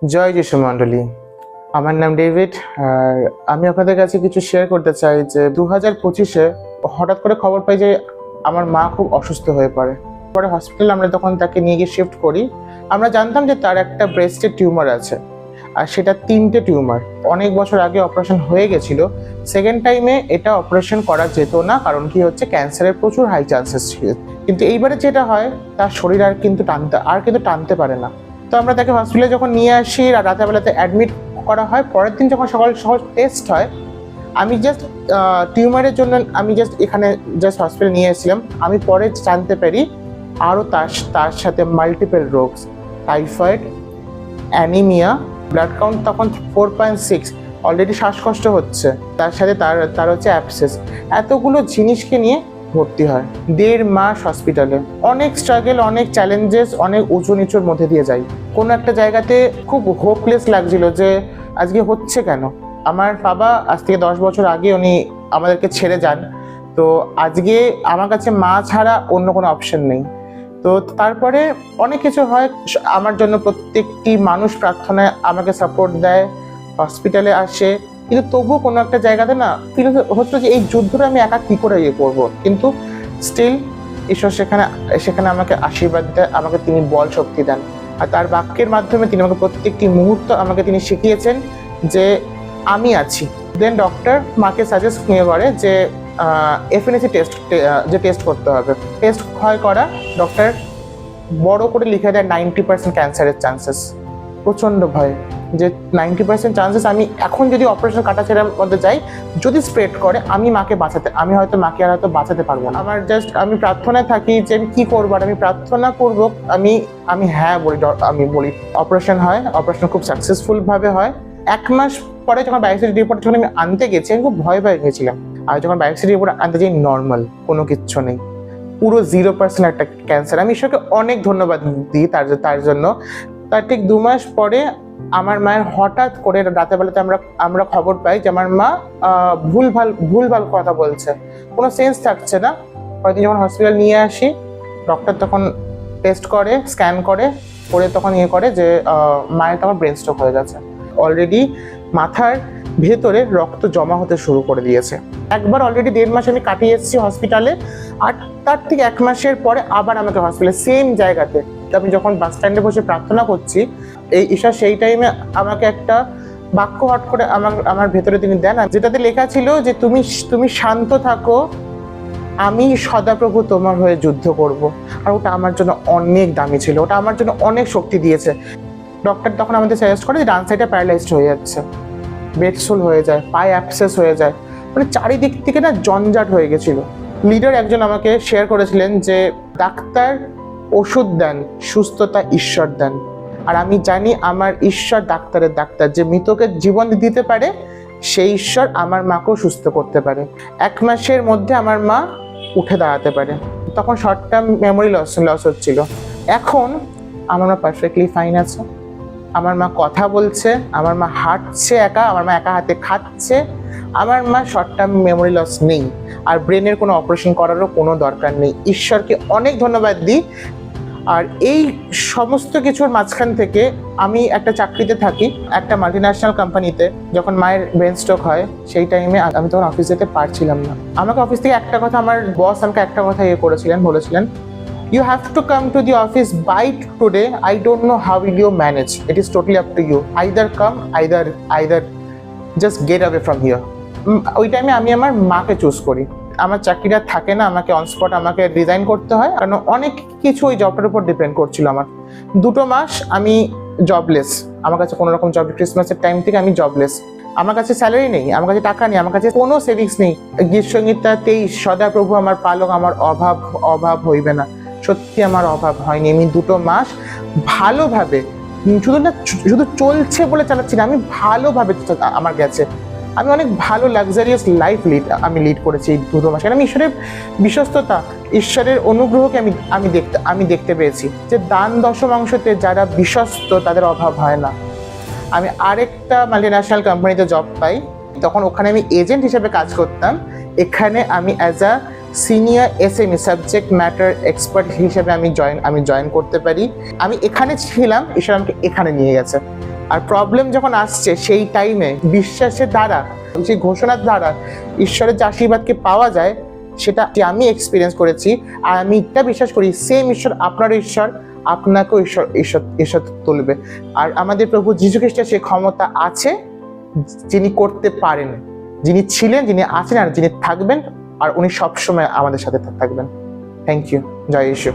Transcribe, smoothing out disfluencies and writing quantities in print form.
জয় যিশু মণ্ডলী। আমার নাম ডেভিড, আর আমি আপনাদের কাছে কিছু শেয়ার করতে চাই যে 2025-এ হঠাৎ করে খবর পাই যে আমার মা খুব অসুস্থ হয়ে পড়ে। পরে হসপিটালে আমরা তখন তাকে নিয়ে গিয়ে শিফট করি। আমরা জানতাম যে তার একটা ব্রেস্টের টিউমার আছে, আর সেটা 3টে টিউমার। অনেক বছর আগে অপারেশন হয়ে গেছিল। সেকেন্ড টাইমে এটা অপারেশন করা যেত না, কারণ কি হচ্ছে ক্যান্সারের প্রচুর হাই চান্সেস ছিল। কিন্তু এইবারে যেটা হয়, তার শরীর আর কিন্তু টানতে পারে না। তো আমরা তাকে হসপিটালে যখন নিয়ে আসি, রাতেবেলাতে অ্যাডমিট করা হয়। পরের দিন যখন সকাল টেস্ট হয়, আমি জাস্ট টিউমারের জন্য আমি এখানে হসপিটালে নিয়ে এসেছিলাম। আমি পরে জানতে পারি আরও তার সাথে মাল্টিপল রোগ, টাইফয়েড, অ্যানিমিয়া, ব্লাড কাউন্ট তখন 4.6, অলরেডি শ্বাসকষ্ট হচ্ছে, তার সাথে তার হচ্ছে অ্যাবসেস। এতগুলো জিনিসকে নিয়ে ভর্তি হয় 1.5 মাস হসপিটালে। অনেক স্ট্রাগল, অনেক চ্যালেঞ্জেস, অনেক উঁচু নিচুর মধ্যে দিয়ে যাই। কোনো একটা জায়গাতে খুব হোপলেস লাগছিল যে আজকে হচ্ছে কেন। আমার বাবা আজ থেকে 10 বছর আগে উনি আমাদেরকে ছেড়ে যান। তো আজকে আমার কাছে মা ছাড়া অন্য কোনো অপশন নেই। তো তারপরে অনেক কিছু হয় আমার জন্য। প্রত্যেকটি মানুষ প্রার্থনায় আমাকে সাপোর্ট দেয়, হসপিটালে আসে, কিন্তু তবুও কোনো একটা জায়গাতে না ফিল হচ্ছে যে এই যুদ্ধটা আমি একা কি করে করবো। কিন্তু স্টিল ঈশ্বর সেখানে আমাকে আশীর্বাদ দেয়, আমাকে তিনি বল শক্তি দেন। আর তার বাক্যের মাধ্যমে তিনি আমাকে প্রত্যেকটি মুহূর্ত আমাকে তিনি শিখিয়েছেন যে আমি আছি। দেন ডক্টর মাকে সাজেস্ট করে যে এফএনএসি টেস্ট করতে হবে। টেস্ট করা ডক্টর বড় করে লিখে দেয় 90% ক্যান্সারের চান্সেস। প্রচণ্ড ভয় যে 90% চান্সেস, আমি এখন যদি অপারেশন কাটাছেড়ার মধ্যে যাই, যদি স্প্রেড করে আমি হয়তো মাকে আর হয়তো বাঁচাতে পারবো না। আমি প্রার্থনায় থাকি যে আমি কি করবো, আর আমি প্রার্থনা করবো। আমি হ্যাঁ আমি বলি অপারেশন হয়, অপারেশন খুব সাকসেসফুল ভাবে হয়। 1 মাস পরে যখন বায়োপসি রিপোর্ট যখন আমি আনতে গেছি, আমি খুব ভয় গেছিলাম। আর যখন বায়োপসি রিপোর্ট আনতে যাই, নর্মাল, কোনো কিচ্ছু নেই, পুরো 0% একটা ক্যান্সার। আমি ঈশ্বরকে অনেক ধন্যবাদ দিই তার জন্য। তার ঠিক 2 মাস পরে আমার মায়ের হঠাৎ করে রাতেবেলাতে আমরা খবর পাই যে আমার মা ভুলভাল কথা বলছে, কোনো সেন্স থাকছে না। কয়েকদিন যখন হসপিটাল নিয়ে আসি, ডক্টর তখন টেস্ট করে, স্ক্যান করে তখন করে যে মায়ের তখন ব্রেন স্ট্রোক হয়ে গেছে। অলরেডি মাথার ভেতরে রক্ত জমা হতে শুরু করে দিয়েছে। একবার অলরেডি 1.5 মাস আমি কাটিয়ে এসেছি হসপিটালে, আর তার ঠিক 1 মাসের পরে আবার আমাকে হসপিটালে সেম জায়গাতে। আমি যখন বাস স্ট্যান্ডে বসে প্রার্থনা করছি, এই ঈশা সেই টাইমে আমাকে একটা বাক্য হট করে আমার ভেতরে তিনি দেন, যেটাতে লেখা ছিল যে তুমি শান্ত থাকো, আমি সদাপ্রভু তোমার হয়ে যুদ্ধ করব। আর ওটা আমার জন্য অনেক দামি ছিল, ওটা আমার জন্য অনেক শক্তি দিয়েছে। ডক্টর তখন আমাদের সাজেস্ট করে যে ডান সাইডে প্যারালাইজড হয়ে যাচ্ছে, বেডসোল হয়ে যায়, পায়ে অ্যাবসেস হয়ে যায়, মানে চারিদিক থেকে না জঞ্জাট হয়ে গেছিল। লিডার একজন আমাকে শেয়ার করেছিলেন যে ডাক্তার ওষুধ দেন, সুস্থতা ঈশ্বর দেন। আর আমি জানি আমার ঈশ্বর ডাক্তারের ডাক্তার, যে মৃতকে জীবন দিতে পারে, সেই ঈশ্বর আমার মাকেও সুস্থ করতে পারে। 1 মাসের মধ্যে আমার মা উঠে দাঁড়াতে পারে। তখন শর্ট টার্ম মেমোরি লস হচ্ছিল। এখন আমার মা পারফেক্টলি ফাইন আছে। আমার মা কথা বলছে, আমার মা হাঁটছে একা, আমার মা একা হাতে খাচ্ছে। আমার মা শর্ট টার্ম মেমোরি লস নেই, আর ব্রেনের কোনো অপারেশন করারও কোনো দরকার নেই। ঈশ্বরকে অনেক ধন্যবাদ দিই। আর এই সমস্ত কিছুর মাঝখান থেকে আমি একটা চাকরিতে থাকি, একটা মাল্টিন্যাশনাল কোম্পানিতে। যখন মায়ের ব্রেন স্ট্রোক হয়, সেই টাইমে আমি তখন অফিস যেতে পারছিলাম না। আমাকে অফিস থেকে একটা কথা, আমার বস আমাকে একটা কথা বলেছিলেন, you have to come to the office by today. I don't know how will you manage. It is totally up to you. Either come, either just get away from here. ওই টাইমে আমি আমার মাকে চুজ করি। আমার চাকরিটা থাকে না, আমাকে অন স্পট আমাকে রিজাইন করতে হয়, কারণ অনেক কিছু ওই জবটার উপর ডিপেন্ড করছিল। আমার 2 মাস আমি জবলেস, আমার কাছে কোনো রকম জব, ক্রিসমাসের টাইম থেকে আমি জবলেস। আমার কাছে স্যালারি নেই, আমার কাছে টাকা নেই, আমার কাছে কোনো সেভিংস নেই। গীত সংগীতটা 23, সদাপ্রভু আমার পালক, আমার অভাব হইবে না। সত্যি আমার অভাব হয়নি। আমি 2 মাস ভালোভাবে, শুধু চলছে বলে চালাচ্ছি না, আমি ভালোভাবে আমার গেছে। আমি অনেক ভালো লাক্সারিয়াস লাইফ লিড করেছি এই 2 মাস। আমি ঈশ্বরের বিশ্বস্ততা, ঈশ্বরের অনুগ্রহকে আমি দেখতে পেয়েছি, যে দান দশমাংশতে যারা বিশ্বস্ত তাদের অভাব হয় না। আমি আরেকটা মাল্টিন্যাশনাল কোম্পানিতে জব পাই, তখন ওখানে আমি এজেন্ট হিসেবে কাজ করতাম। এখানে আমি as a senior SME, subject matter expert হিসেবে আমি জয়েন করতে পারি। আমি এখানে ছিলাম, ঈশ্বর আমাকে এখানে নিয়ে গেছে। আর প্রবলেম যখন আসছে সেই টাইমে বিশ্বাসের দ্বারা, সেই ঘোষণার দ্বারা ঈশ্বরের যে আশীর্বাদকে পাওয়া যায়, সেটা আমি এক্সপিরিয়েন্স করেছি। আর আমি এটা বিশ্বাস করি সেম ঈশ্বর, আপনার ঈশ্বর আপনাকেও ঈশ্বর ঈশ্বর ঈশ্বর তুলবে। আর আমাদের প্রভু যীশু খ্রিস্টের সেই ক্ষমতা আছে, যিনি করতে পারেন, যিনি ছিলেন, যিনি আছেন আর যিনি থাকবেন, আর উনি সবসময় আমাদের সাথে থাকবেন। Thank you. জয় ঈশ্বর।